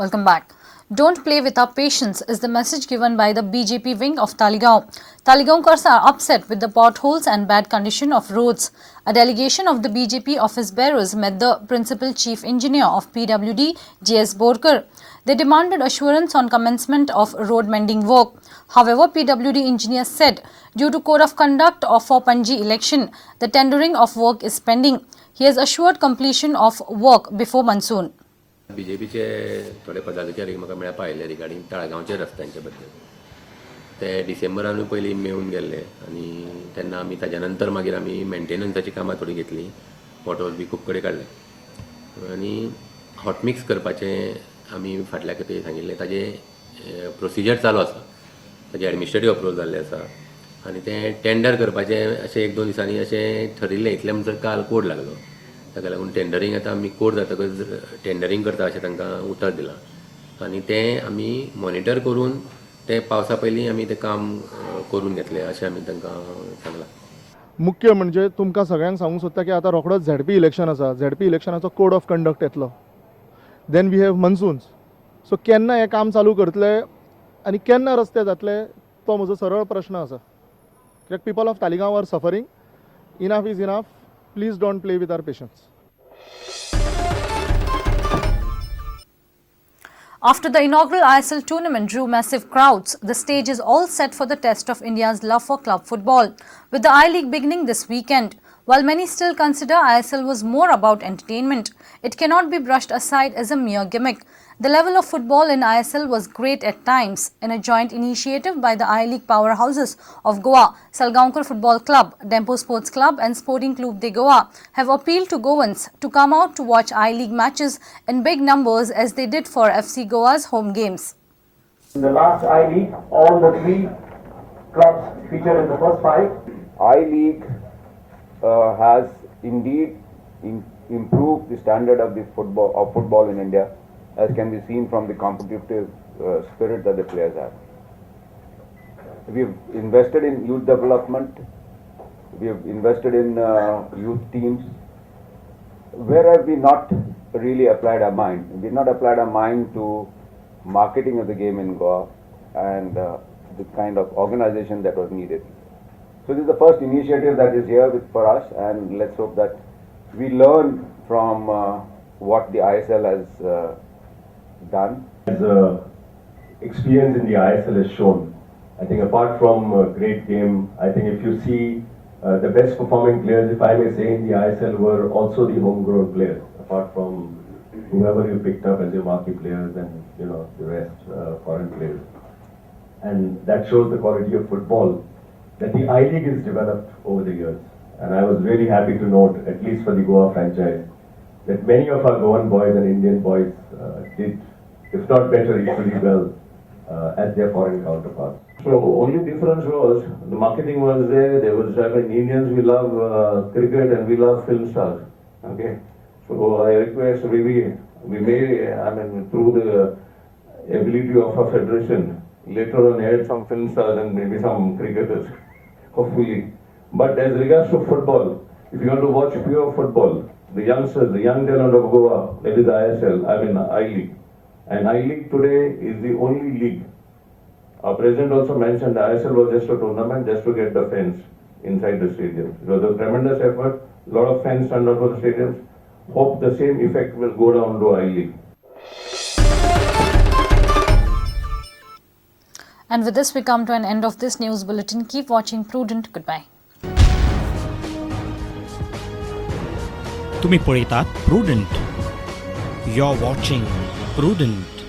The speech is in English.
Welcome back. Don't play with our patience is the message given by the BJP wing of Talegaon. Salgaocar are upset with the potholes and bad condition of roads. A delegation of the BJP office bearers met the principal chief engineer of PWD, J.S. Borkar. They demanded assurance on commencement of road mending work. However, PWD engineer said, due to code of conduct for Panji election, the tendering of work is pending. He has assured completion of work before monsoon. बीजेपीचे थोडे पदाधिकारी म्हाका मेळपा आयिल्ले regarding तळगांवच्या रस्त्यांच्या बद्दल ते डिसेंबरानूय पयलीं मेळून गेल्ले आनी तेन्ना आमी ताज्या नंतर मागीर आमी मेंटेनन्साची कामां थोडी घेतली फोटोज बी खूब कडेन काडले आनी हॉट मिक्स करपाचें आमी फाटल्या खेपे सांगिल्लें ताजें प्रोसिजर चालू आसा ताजें एडमिनिस्ट्रेटीव अप्रूवल जाल्लें आसा आनी तें टेंडर करपाचें अशें 1-2 दिसांनी अशें ठरिल्लें इतलें म्हणसर काल कोड लागलो ताका लागून टेंडरींग आतां आमी कोड जातकच टेंडरींग करता अशें तांकां उतर दिलां आनी तें आमी मॉनिटर करून तें पावसा पयलीं आमी तें काम करून घेतलें अशें आमी तांकां सांगलां. मुख्य म्हणजे तुमकां सगळ्यांक सांगूंक सोदता की आतां रोखडोच झेडपी इलेक्शन आसा. झेडपी इलेक्शनाचो कोड ऑफ कंडक्ट येतलो. Then we have monsoons. So केन्ना हें काम चालू करतले आनी केन्ना रस्ते जातले तो म्हजो सरळ प्रश्न आसा. कित्याक people of Taleigao are suffering. Enough is enough. Please don't play with our patience. After the inaugural ISL tournament drew massive crowds, the stage is all set for the test of India's love for club football, with the I-League beginning this weekend. While many still consider ISL was more about entertainment, it cannot be brushed aside as a mere gimmick. The level of football in ISL was great at times. In a joint initiative by the I-League powerhouses of Goa, Salgaocar Football Club, Dempo Sports Club and Sporting Clube de Goa have appealed to Goans to come out to watch I-League matches in big numbers as they did for FC Goa's home games. In the last I-League, all the 3 clubs featured in the first 5. I-League has indeed improved the standard of football in India, as can be seen from the competitive spirit that the players have. We've invested in youth development, we have invested in youth teams. Where have we not really applied our mind? We've not applied our mind to marketing of the game in Goa and the kind of organization that was needed. So this is the first initiative that is here for us, and let's hope that we learn from what the ISL has done. As experience in the ISL has shown, I think apart from a great game, I think if you see the best performing players, if I may say, in the ISL were also the homegrown players, apart from whoever you picked up as your marquee players and the rest foreign players. And that shows the quality of football that the I-League has developed over the years. And I was really happy to note, at least for the Goa franchise, that many of our Goan boys and Indian boys did, if not better, equally well as their foreign counterparts. So only difference was the marketing was there. There was, I mean, Indians, we love cricket and we love film stars. Okay, so I request we may, I mean, through the ability of our federation, later on add some film stars and maybe some cricketers, hopefully. But as regards to football, if you want to watch pure football, the youngsters, the young talent of Goa, that is the ISL, I mean I-League. And I-League today is the only league. Our president also mentioned the ISL was just a tournament just to get the fans inside the stadium. It was a tremendous effort. A lot of fans turned out for the stadiums. Hope the same effect will go down to I-League. And with this, we come to an end of this news bulletin. Keep watching Prudent. Goodbye. तुम्ही पळयतात prudent. You're watching Prudent.